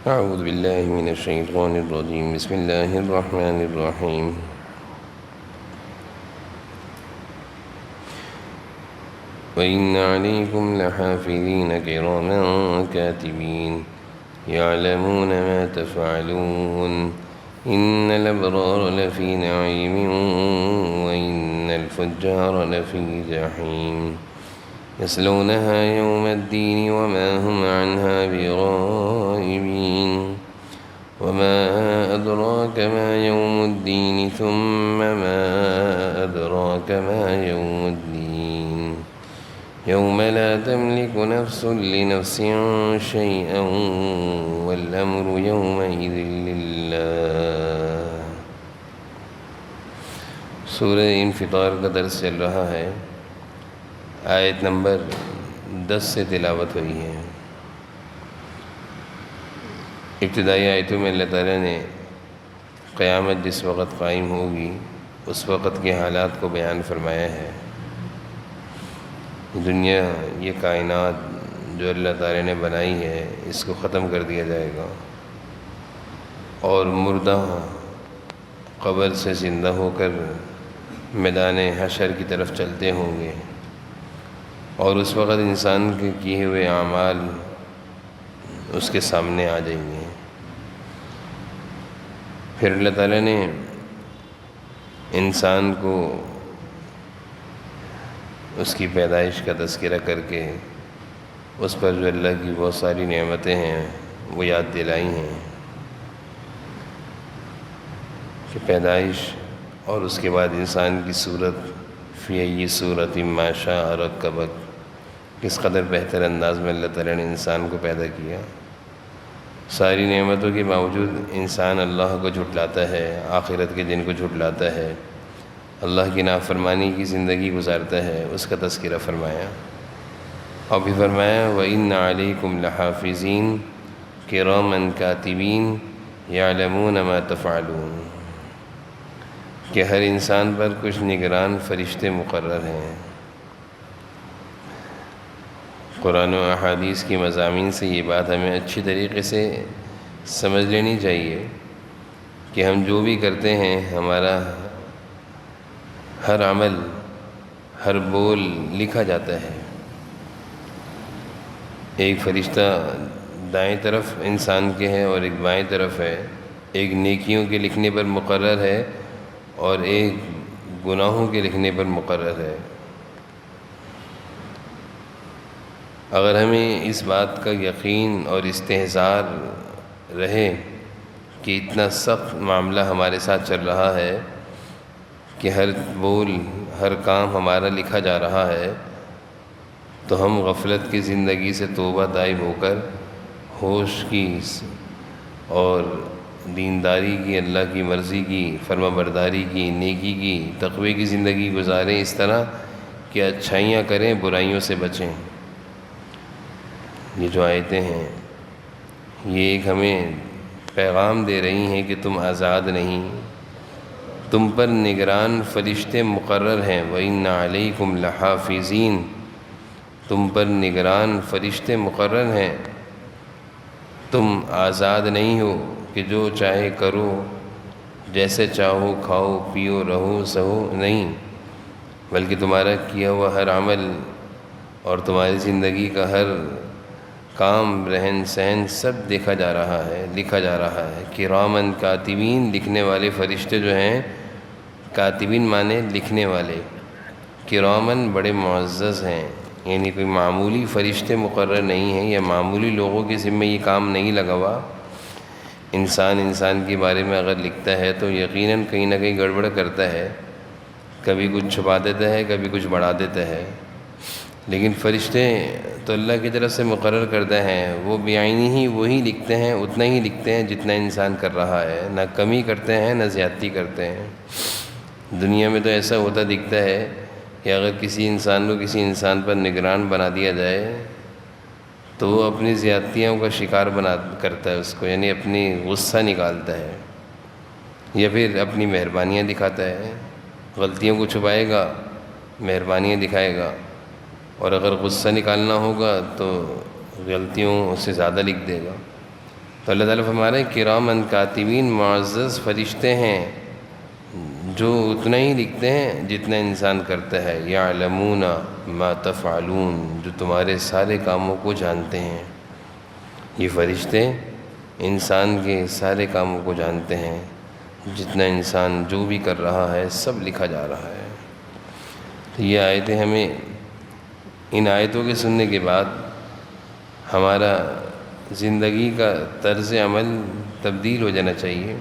أعوذ بالله من الشيطان الرجيم بسم الله الرحمن الرحيم وإن عليكم لحافظين كراما كاتبين يعلمون ما تفعلون إن الأبرار لفي نعيم وإن الفجار لفي جحيم يصلونها يوم الدين وما هم عنها بغائبين وما أدراك ما يوم الدين ثم ما أدراك ما يوم الدين يوم لا تملك نفس لنفس شيئا والأمر يومئذ لله۔ سورہ انفطار کا درس چل رہا ہے، آیت نمبر 10 سے تلاوت ہوئی ہے۔ ابتدائی آیتوں میں اللہ تعالیٰ نے قیامت جس وقت قائم ہوگی اس وقت کے حالات کو بیان فرمایا ہے۔ دنیا، یہ کائنات جو اللہ تعالیٰ نے بنائی ہے، اس کو ختم کر دیا جائے گا اور مردہ قبر سے زندہ ہو کر میدان حشر کی طرف چلتے ہوں گے، اور اس وقت انسان کے کیے ہوئے اعمال اس کے سامنے آ جائیں گے۔ پھر اللہ تعالیٰ نے انسان کو اس کی پیدائش کا تذکرہ کر کے اس پر جو اللہ کی بہت ساری نعمتیں ہیں وہ یاد دلائی ہیں کہ پیدائش اور اس کے بعد انسان کی صورت فی ای صورت ما شاء رکبک، کس قدر بہتر انداز میں اللہ تعالیٰ نے انسان کو پیدا کیا۔ ساری نعمتوں کے باوجود انسان اللہ کو جھٹلاتا ہے، آخرت کے دن کو جھٹلاتا ہے، اللہ کی نافرمانی کی زندگی گزارتا ہے، اس کا تذکرہ فرمایا۔ اور بھی فرمایا وَإِنَّ عَلَيْكُمْ لَحَافِظِينَ كِرَامًا كَاتِبِينَ يَعْلَمُونَ مَا تَفْعَلُونَ، کہ ہر انسان پر کچھ نگران فرشتے مقرر ہیں۔ قرآن و احادیث کی مضامین سے یہ بات ہمیں اچھی طریقے سے سمجھ لینی چاہیے کہ ہم جو بھی کرتے ہیں، ہمارا ہر عمل، ہر بول لکھا جاتا ہے۔ ایک فرشتہ دائیں طرف انسان کے ہے اور ایک بائیں طرف ہے، ایک نیکیوں کے لکھنے پر مقرر ہے اور ایک گناہوں کے لکھنے پر مقرر ہے۔ اگر ہمیں اس بات کا یقین اور استحضار رہے کہ اتنا سخت معاملہ ہمارے ساتھ چل رہا ہے کہ ہر بول، ہر کام ہمارا لکھا جا رہا ہے، تو ہم غفلت کی زندگی سے توبہ طائب ہو کر ہوش کی اور دینداری کی، اللہ کی مرضی کی، فرما برداری کی، نیکی کی، تقوی کی زندگی گزاریں، اس طرح کہ اچھائیاں کریں، برائیوں سے بچیں۔ یہ جو آیتیں ہیں یہ ایک ہمیں پیغام دے رہی ہیں کہ تم آزاد نہیں، تم پر نگران فرشتے مقرر ہیں۔ وَإِنَّ عَلَيْكُمْ لَحَافِظِينَ، تم پر نگران فرشتے مقرر ہیں، تم آزاد نہیں ہو کہ جو چاہے کرو، جیسے چاہو کھاؤ پیو رہو سہو، نہیں، بلکہ تمہارا کیا ہوا ہر عمل اور تمہاری زندگی کا ہر کام، رہن سہن سب دیکھا جا رہا ہے، لکھا جا رہا ہے۔ کرامن کاتبین، لکھنے والے فرشتے جو ہیں، کاتبین مانے لکھنے والے، کرامن بڑے معزز ہیں، یعنی کوئی معمولی فرشتے مقرر نہیں ہیں یا معمولی لوگوں کے ذمہ یہ کام نہیں لگا ہوا۔ انسان کے بارے میں اگر لکھتا ہے تو یقیناً کہیں نہ کہیں گڑبڑ کرتا ہے، کبھی کچھ چھپا دیتا ہے، کبھی کچھ بڑھا دیتا ہے، لیکن فرشتے تو اللہ کی طرف سے مقرر کردہ ہیں، وہ بعینی ہی وہی لکھتے ہیں، اتنا ہی لکھتے ہیں جتنا انسان کر رہا ہے، نہ کمی کرتے ہیں نہ زیادتی کرتے ہیں۔ دنیا میں تو ایسا ہوتا دکھتا ہے کہ اگر کسی انسان کو کسی انسان پر نگران بنا دیا جائے تو وہ اپنی زیادتیوں کا شکار کرتا ہے اس کو، یعنی اپنی غصہ نکالتا ہے یا پھر اپنی مہربانیاں دکھاتا ہے۔ غلطیوں کو چھپائے گا، مہربانیاں دکھائے گا، اور اگر غصہ نکالنا ہوگا تو غلطیوں سے زیادہ لکھ دے گا۔ تو اللہ تعالیٰ فرما رہے ہیں کرامن کاتبین معزز فرشتے ہیں جو اتنا ہی لکھتے ہیں جتنا انسان کرتا ہے، یعلمون ما تفعلون، جو تمہارے سارے کاموں کو جانتے ہیں۔ یہ فرشتے انسان کے سارے کاموں کو جانتے ہیں، جتنا انسان جو بھی کر رہا ہے سب لکھا جا رہا ہے۔ تو یہ آیتیں ہمیں، ان آیتوں کے سننے کے بعد ہمارا زندگی کا طرز عمل تبدیل ہو جانا چاہیے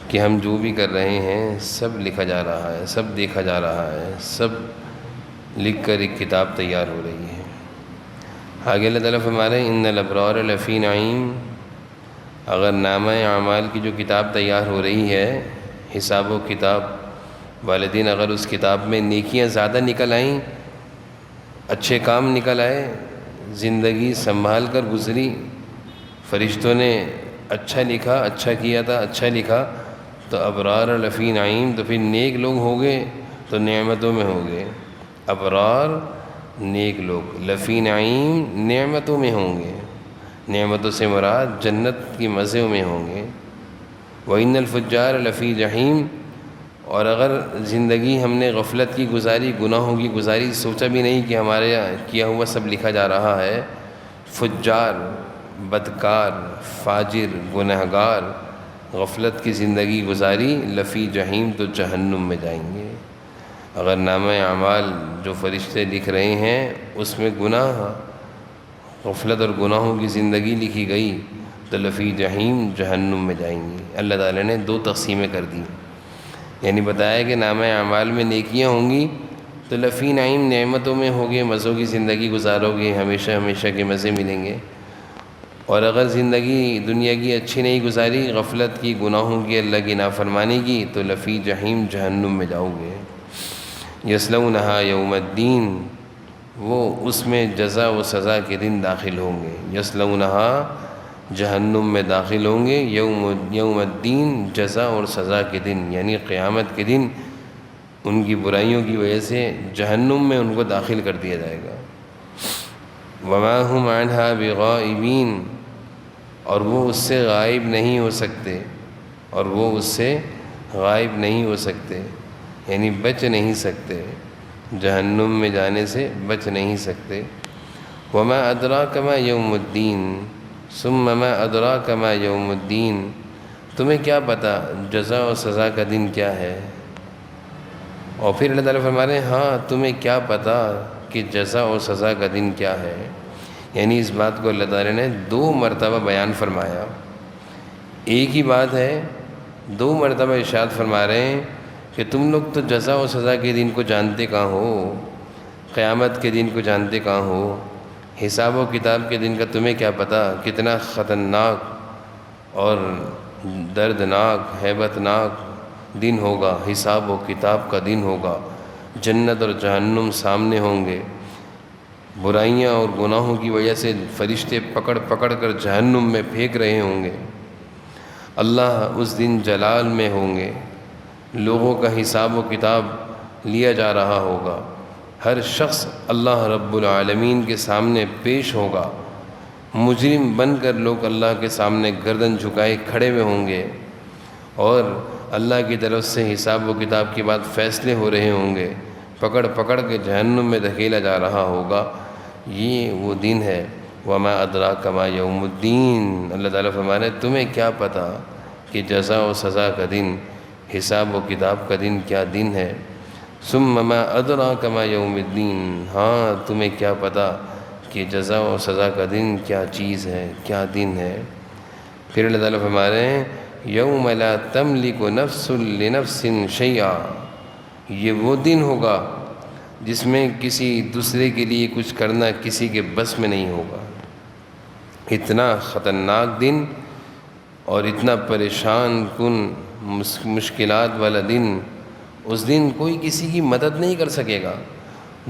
کہ ہم جو بھی کر رہے ہیں سب لکھا جا رہا ہے، سب دیکھا جا رہا ہے، سب لکھ کر ایک کتاب تیار ہو رہی ہے۔ آگے اللہ تعالیٰ فرما رہے ہیں ان الابرار لفی نعیم، اگر نامہ اعمال کی جو کتاب تیار ہو رہی ہے، حساب و کتاب، والدین اگر اس کتاب میں نیکیاں زیادہ نکل آئیں، اچھے کام نکل آئے، زندگی سنبھال کر گزری، فرشتوں نے اچھا لکھا، اچھا کیا تھا، اچھا لکھا، تو ابرار لفی نعیم، تو پھر نیک لوگ ہو گئے تو نعمتوں میں ہو گئے۔ ابرار نیک لوگ، لفی نعیم نعمتوں میں ہوں گے، نعمتوں سے مراد جنت کی مزوں میں ہوں گے۔ وَإِنَّ الْفُجَّارَ لَفِي جَحِيمٍ، اور اگر زندگی ہم نے غفلت کی گزاری، گناہوں کی گزاری، سوچا بھی نہیں کہ ہمارے کیا ہوا سب لکھا جا رہا ہے، فجار، بدکار، فاجر، گنہگار، غفلت کی زندگی گزاری، لفی جہیم، تو جہنم میں جائیں گے۔ اگر نامہ اعمال جو فرشتے لکھ رہے ہیں اس میں گناہ، غفلت اور گناہوں کی زندگی لکھی گئی تو لفی جہیم، جہنم میں جائیں گے۔ اللہ تعالیٰ نے دو تقسیمیں کر دی، یعنی بتایا کہ نامہ اعمال میں نیکیاں ہوں گی تو لفی نعیم نعمتوں میں ہوگے، مزوں کی زندگی گزارو گے، ہمیشہ ہمیشہ کے مزے ملیں گے۔ اور اگر زندگی دنیا کی اچھی نہیں گزاری، غفلت کی، گناہوں کی، اللہ کی نافرمانی کی، تو لفی جہیم، جہنم میں جاؤ گے۔ یصلونہا یوم الدین، وہ اس میں جزا و سزا کے دن داخل ہوں گے۔ یصلونہا، جہنم میں داخل ہوں گے، یوم الدین، جزا اور سزا کے دن، یعنی قیامت کے دن ان کی برائیوں کی وجہ سے جہنم میں ان کو داخل کر دیا جائے گا۔ وما ہم عنہا بغائبین، اور وہ اس سے غائب نہیں ہو سکتے، اور وہ اس سے غائب نہیں ہو سکتے، یعنی بچ نہیں سکتے، جہنم میں جانے سے بچ نہیں سکتے۔ وما ادراک ما یوم الدین، ثم ما ادراک ما یوم الدین، تمہیں کیا پتہ جزا و سزا کا دن کیا ہے؟ اور پھر اللہ تعالیٰ فرما رہے ہیں ہاں تمہیں کیا پتہ کہ جزا و سزا کا دن کیا ہے، یعنی اس بات کو اللہ تعالیٰ نے دو مرتبہ بیان فرمایا۔ ایک ہی بات ہے، دو مرتبہ ارشاد فرما رہے ہیں کہ تم لوگ تو جزا و سزا کے دن کو جانتے کہاں ہو، قیامت کے دن کو جانتے کہاں ہو، حساب و کتاب کے دن کا تمہیں کیا پتہ کتنا خطرناک اور دردناک، ہیبت ناک دن ہوگا، حساب و کتاب کا دن ہوگا، جنت اور جہنم سامنے ہوں گے، برائیاں اور گناہوں کی وجہ سے فرشتے پکڑ پکڑ کر جہنم میں پھینک رہے ہوں گے، اللہ اس دن جلال میں ہوں گے، لوگوں کا حساب و کتاب لیا جا رہا ہوگا، ہر شخص اللہ رب العالمین کے سامنے پیش ہوگا، مجرم بن کر لوگ اللہ کے سامنے گردن جھکائے کھڑے ہوئے ہوں گے، اور اللہ کی طرف سے حساب و کتاب کے بعد فیصلے ہو رہے ہوں گے، پکڑ پکڑ کے جہنم میں دھکیلا جا رہا ہوگا۔ یہ وہ دن ہے۔ وما ادراک ما یوم الدین، اللہ تعالیٰ فرما رہے ہیں تمہیں کیا پتہ کہ جزا و سزا کا دن، حساب و کتاب کا دن کیا دن ہے۔ ثم ما ادراک ما یوم الدین، ہاں تمہیں کیا پتہ کہ جزا و سزا کا دن کیا چیز ہے، کیا دن ہے۔ پھر اللہ تعالیٰ فرما رہے ہیں یوم لا تملک نفس لنفس شیئا، یہ وہ دن ہوگا جس میں کسی دوسرے کے لیے کچھ کرنا کسی کے بس میں نہیں ہوگا۔ اتنا خطرناک دن اور اتنا پریشان کن مشکلات والا دن، اس دن کوئی کسی کی مدد نہیں کر سکے گا۔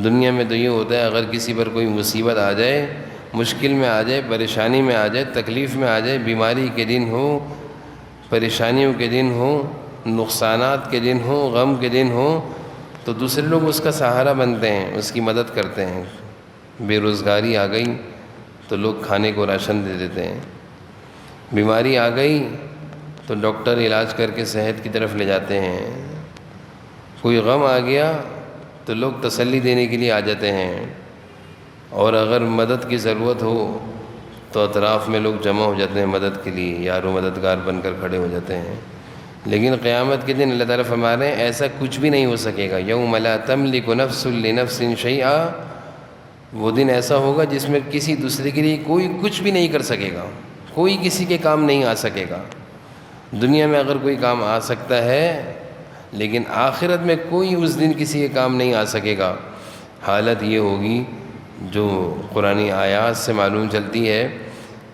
دنیا میں تو یہ ہوتا ہے اگر کسی پر کوئی مصیبت آ جائے، مشکل میں آ جائے، پریشانی میں آ جائے، تکلیف میں آ جائے، بیماری کے دن ہو، پریشانیوں کے دن ہو، نقصانات کے دن ہو، غم کے دن ہو، تو دوسرے لوگ اس کا سہارا بنتے ہیں، اس کی مدد کرتے ہیں۔ بے روزگاری آ گئی تو لوگ کھانے کو راشن دے دیتے ہیں، بیماری آ گئی تو ڈاکٹر علاج کر کے صحت کی طرف لے جاتے ہیں، کوئی غم آ گیا تو لوگ تسلی دینے کے لیے آ جاتے ہیں، اور اگر مدد کی ضرورت ہو تو اطراف میں لوگ جمع ہو جاتے ہیں مدد کے لیے، یار و مددگار بن کر کھڑے ہو جاتے ہیں۔ لیکن قیامت کے دن اللہ تعالیٰ فرما رہے ہیں ایسا کچھ بھی نہیں ہو سکے گا، یوم لا تملک نفس لنفس شیئا، وہ دن ایسا ہوگا جس میں کسی دوسرے کے لیے کوئی کچھ بھی نہیں کر سکے گا، کوئی کسی کے کام نہیں آ سکے گا۔ دنیا میں اگر کوئی کام آ سکتا ہے لیکن آخرت میں کوئی اس دن کسی کے کام نہیں آ سکے گا۔ حالت یہ ہوگی جو قرآنی آیات سے معلوم چلتی ہے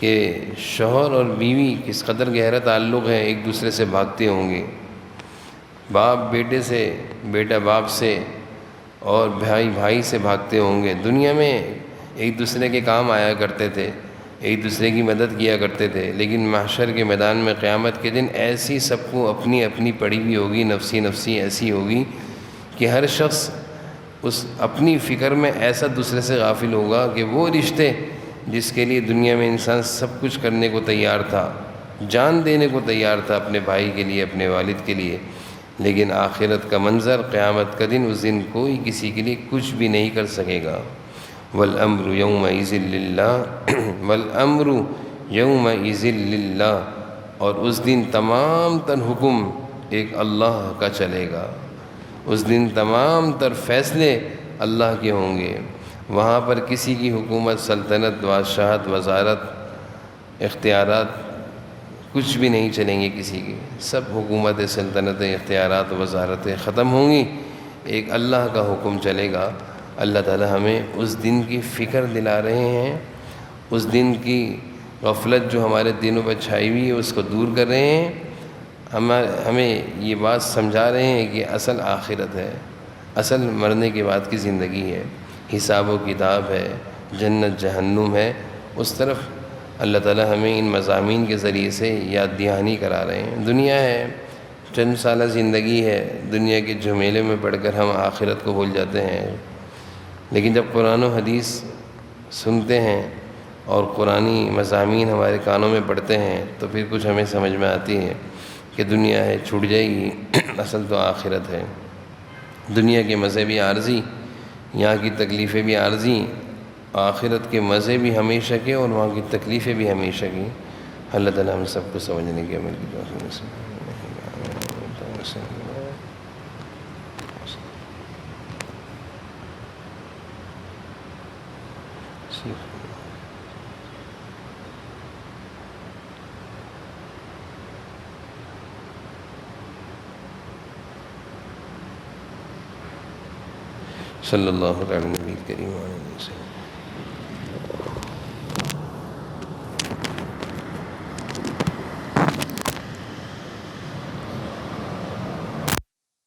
کہ شوہر اور بیوی کس قدر گہرا تعلق ہے، ایک دوسرے سے بھاگتے ہوں گے، باپ بیٹے سے، بیٹا باپ سے، اور بھائی بھائی سے بھاگتے ہوں گے۔ دنیا میں ایک دوسرے کے کام آیا کرتے تھے، ایک دوسرے کی مدد کیا کرتے تھے، لیکن محشر کے میدان میں قیامت کے دن ایسی سب کو اپنی اپنی پڑی ہوئی ہوگی، نفسی نفسی ایسی ہوگی کہ ہر شخص اس اپنی فکر میں ایسا دوسرے سے غافل ہوگا کہ وہ رشتے جس کے لیے دنیا میں انسان سب کچھ کرنے کو تیار تھا، جان دینے کو تیار تھا اپنے بھائی کے لیے، اپنے والد کے لیے، لیکن آخرت کا منظر، قیامت کا دن، اس دن کوئی کسی کے لیے کچھ بھی نہیں کر سکے گا۔ والامر یومئذ للہ والامر یومئذ للہ، اور اس دن تمام تر حکم ایک اللہ کا چلے گا، اس دن تمام تر فیصلے اللہ کے ہوں گے۔ وہاں پر کسی کی حکومت، سلطنت، بادشاہت، وزارت، اختیارات کچھ بھی نہیں چلیں گے کسی کی، سب حکومت، سلطنتیں، اختیارات، وزارتیں ختم ہوں گی، ایک اللہ کا حکم چلے گا۔ اللہ تعالی ہمیں اس دن کی فکر دلا رہے ہیں، اس دن کی غفلت جو ہمارے دلوں پر چھائی ہوئی ہے اس کو دور کر رہے ہیں، ہمیں یہ بات سمجھا رہے ہیں کہ اصل آخرت ہے، اصل مرنے کے بعد کی زندگی ہے، حساب و کتاب ہے، جنت جہنم ہے، اس طرف اللہ تعالی ہمیں ان مضامین کے ذریعے سے یاد دہانی کرا رہے ہیں۔ دنیا ہے، چند سالہ زندگی ہے، دنیا کے جھمیلے میں پڑھ کر ہم آخرت کو بھول جاتے ہیں، لیکن جب قرآن و حدیث سنتے ہیں اور قرآنی مضامین ہمارے کانوں میں پڑھتے ہیں تو پھر کچھ ہمیں سمجھ میں آتی ہے کہ دنیا ہے چھوٹ جائے گی، اصل تو آخرت ہے۔ دنیا کے مزے بھی عارضی، یہاں کی تکلیفیں بھی عارضی، آخرت کے مزے بھی ہمیشہ کے اور وہاں کی تکلیفیں بھی ہمیشہ کی۔ اللہ تعالیٰ ہم سب کو سمجھنے کی عمل کی توفیق نصیب فرمائے۔ صلی اللہ علیہ وسلم کریم۔